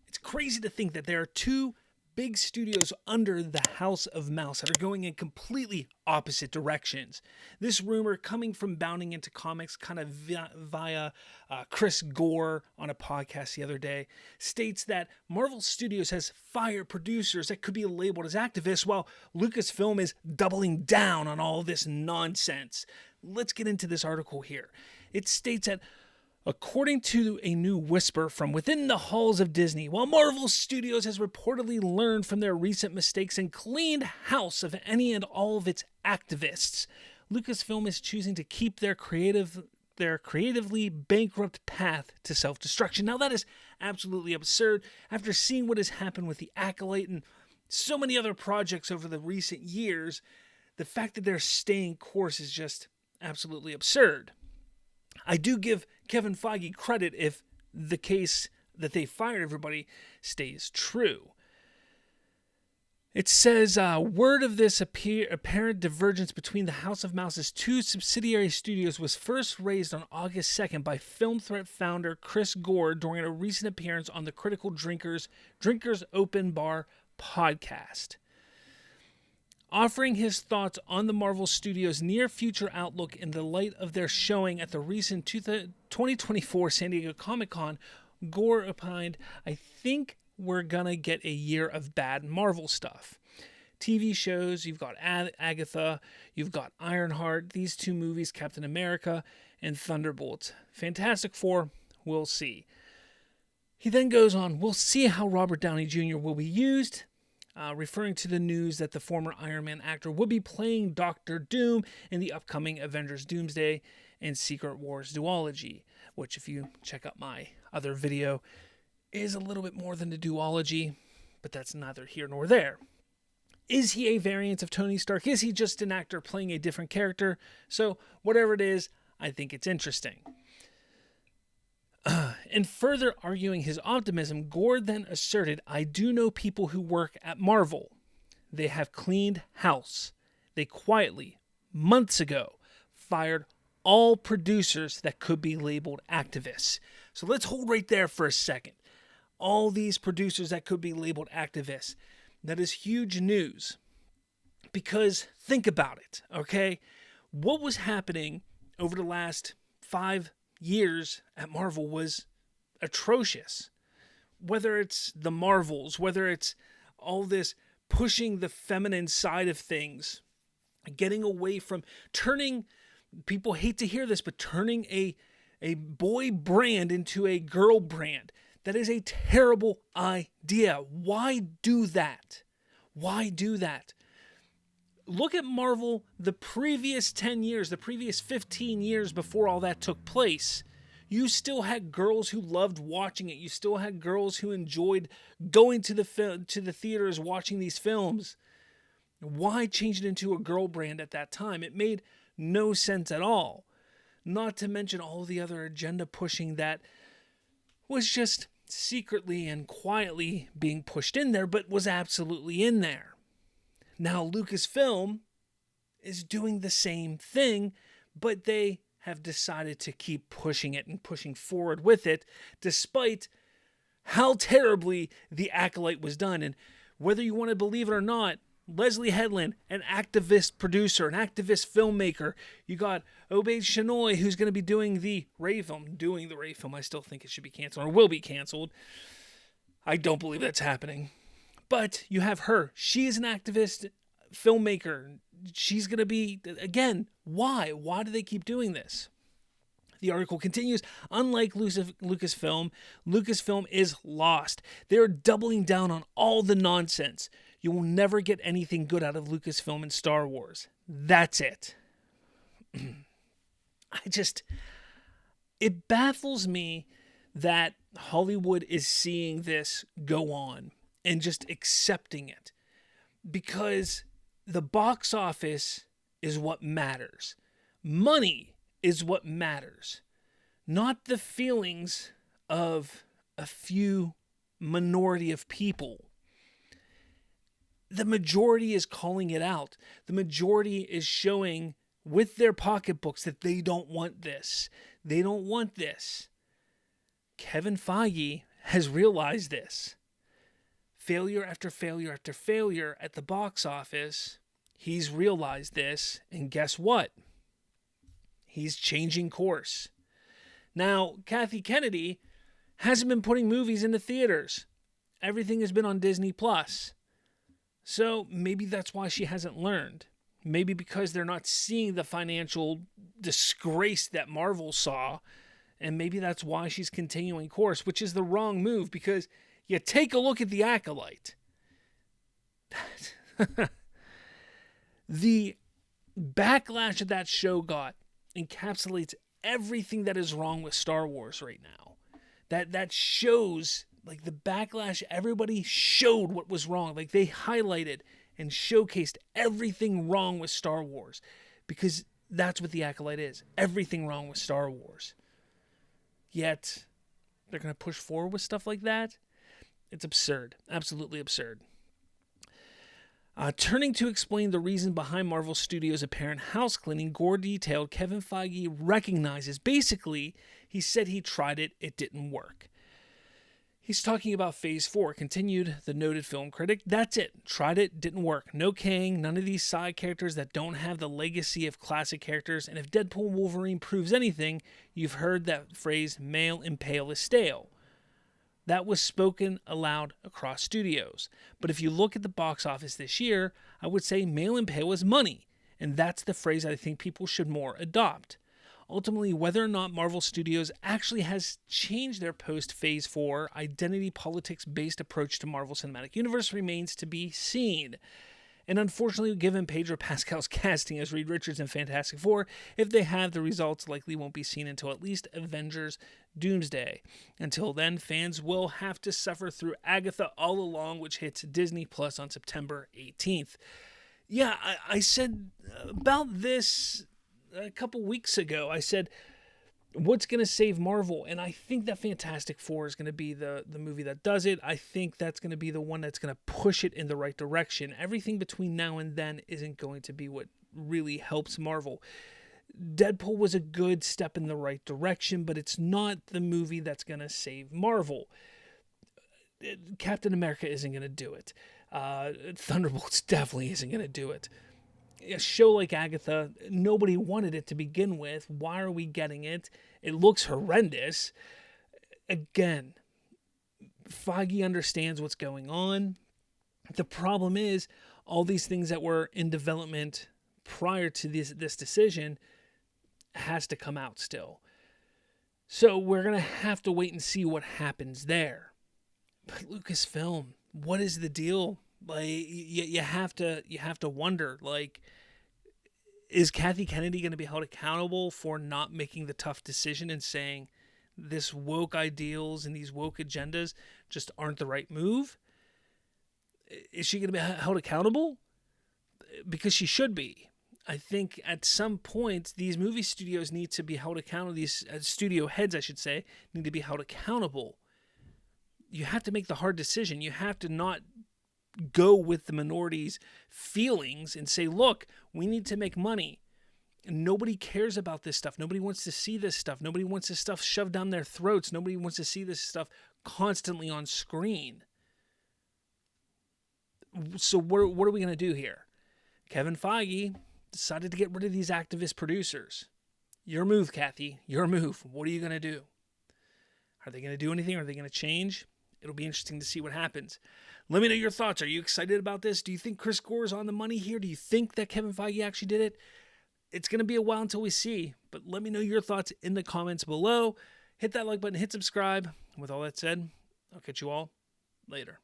It's crazy to think that there are two big studios under the House of Mouse that are going in completely opposite directions. This rumor coming from Bounding Into Comics kind of via Chris Gore on a podcast the other day states that Marvel Studios has fired producers that could be labeled as activists while Lucasfilm is doubling down on all this nonsense. Let's get into this article here. It states that according to a new whisper from within the halls of Disney, while Marvel Studios has reportedly learned from their recent mistakes and cleaned house of any and all of its activists, Lucasfilm is choosing to keep their creatively bankrupt path to self-destruction. Now that is absolutely absurd after seeing what has happened with the Acolyte and so many other projects over the recent years. The fact that they're staying course is just absolutely absurd. I do give Kevin Feige credit if the case that they fired everybody stays true. It says, word of this apparent divergence between the House of Mouse's two subsidiary studios was first raised on August 2nd by Film Threat founder Chris Gore during a recent appearance on the Critical Drinkers Open Bar podcast. Offering his thoughts on the Marvel Studios' near-future outlook in the light of their showing at the recent 2024 San Diego Comic-Con, Gore opined, "I think we're gonna get a year of bad Marvel stuff. TV shows, you've got Agatha, you've got Ironheart, these two movies, Captain America and Thunderbolts. Fantastic Four, we'll see." He then goes on, "We'll see how Robert Downey Jr. will be used," referring to the news that the former Iron Man actor will be playing Doctor Doom in the upcoming Avengers Doomsday and Secret Wars duology, which, if you check out my other video, is a little bit more than a duology, but that's neither here nor there. Is he a variant of Tony Stark? Is he just an actor playing a different character? So whatever it is, I think it's interesting. In further arguing his optimism, Gore then asserted, "I do know people who work at Marvel. They have cleaned house. They quietly, months ago, fired all producers that could be labeled activists." So let's hold right there for a second. All these producers that could be labeled activists. That is huge news. Because think about it, okay? What was happening over the last 5 years at Marvel was atrocious. Whether it's the Marvels, whether it's all this pushing the feminine side of things, getting away from turning, people hate to hear this, but turning a boy brand into a girl brand. That is a terrible idea. Why do that? Why do that? Look at Marvel the previous 10 years, the previous 15 years before all that took place. You still had girls who loved watching it. You still had girls who enjoyed going to the theaters watching these films. Why change it into a girl brand at that time? It made no sense at all. Not to mention all the other agenda pushing that was just secretly and quietly being pushed in there, but was absolutely in there. Now Lucasfilm is doing the same thing, but they have decided to keep pushing it and pushing forward with it, despite how terribly the Acolyte was done. And whether you want to believe it or not, Leslie Headland, an activist producer, an activist filmmaker. You got Obaid Chinoy, who's going to be doing the Ray film. I still think it should be canceled or will be canceled. I don't believe that's happening. But you have her. She is an activist filmmaker. She's going to be, again, why? Why do they keep doing this? The article continues, unlike Lucasfilm, Lucasfilm is lost. They're doubling down on all the nonsense. You will never get anything good out of Lucasfilm and Star Wars. That's it. It baffles me that Hollywood is seeing this go on and just accepting it. Because the box office is what matters. Money is what matters. Not the feelings of a few minority of people. The majority is calling it out. The majority is showing with their pocketbooks that they don't want this. They don't want this. Kevin Feige has realized this. Failure after failure after failure at the box office, he's realized this, and guess what? He's changing course. Now, Kathy Kennedy hasn't been putting movies into theaters. Everything has been on Disney+. So maybe that's why she hasn't learned. Maybe because they're not seeing the financial disgrace that Marvel saw, and maybe that's why she's continuing course, which is the wrong move, because you take a look at the Acolyte. The backlash that show got encapsulates everything that is wrong with Star Wars right now. That shows, like, the backlash, everybody showed what was wrong. Like, they highlighted and showcased everything wrong with Star Wars, because that's what the Acolyte is. Everything wrong with Star Wars. Yet, they're going to push forward with stuff like that? It's absurd. Absolutely absurd. Turning to explain the reason behind Marvel Studios' apparent house cleaning, Gore detailed Kevin Feige recognizes. Basically, he said he tried it, it didn't work. He's talking about Phase 4, continued the noted film critic. That's it. Tried it, didn't work. No Kang, none of these side characters that don't have the legacy of classic characters. And if Deadpool and Wolverine proves anything, you've heard that phrase, male and pale is stale. That was spoken aloud across studios. But if you look at the box office this year, I would say male and pale is money. And that's the phrase I think people should more adopt. Ultimately, whether or not Marvel Studios actually has changed their post-Phase 4 identity politics-based approach to Marvel Cinematic Universe remains to be seen. And unfortunately, given Pedro Pascal's casting as Reed Richards in Fantastic Four, if they have, the results likely won't be seen until at least Avengers Doomsday. Until then, fans will have to suffer through Agatha All Along, which hits Disney Plus on September 18th. Yeah, I said about this a couple weeks ago. I said, what's going to save Marvel? And I think that Fantastic Four is going to be the movie that does it. I think that's going to be the one that's going to push it in the right direction. Everything between now and then isn't going to be what really helps Marvel. Deadpool was a good step in the right direction, but it's not the movie that's going to save Marvel. Captain America isn't going to do it. Thunderbolts definitely isn't going to do it. A show like Agatha, nobody wanted it to begin with. Why are we getting it? It looks horrendous. Again, Feige understands what's going on. The problem is, all these things that were in development prior to this decision has to come out still. So we're going to have to wait and see what happens there. But Lucasfilm, what is the deal? Like, you have to wonder, like, is Kathy Kennedy going to be held accountable for not making the tough decision and saying this woke ideals and these woke agendas just aren't the right move? Is she going to be held accountable? Because she should be. I think at some point these movie studios need to be held accountable. These studio heads, I should say, need to be held accountable. You have to make the hard decision. You have to not go with the minority's feelings and say, look, we need to make money. Nobody cares about this stuff. Nobody wants to see this stuff. Nobody wants this stuff shoved down their throats. Nobody wants to see this stuff constantly on screen. So what are we going to do here? Kevin Feige decided to get rid of these activist producers. Your move, Kathy. Your move. What are you going to do? Are they going to do anything? Are they going to change? It'll be interesting to see what happens. Let me know your thoughts. Are you excited about this? Do you think Chris Gore is on the money here? Do you think that Kevin Feige actually did it? It's going to be a while until we see, but let me know your thoughts in the comments below. Hit that like button, hit subscribe. With all that said, I'll catch you all later.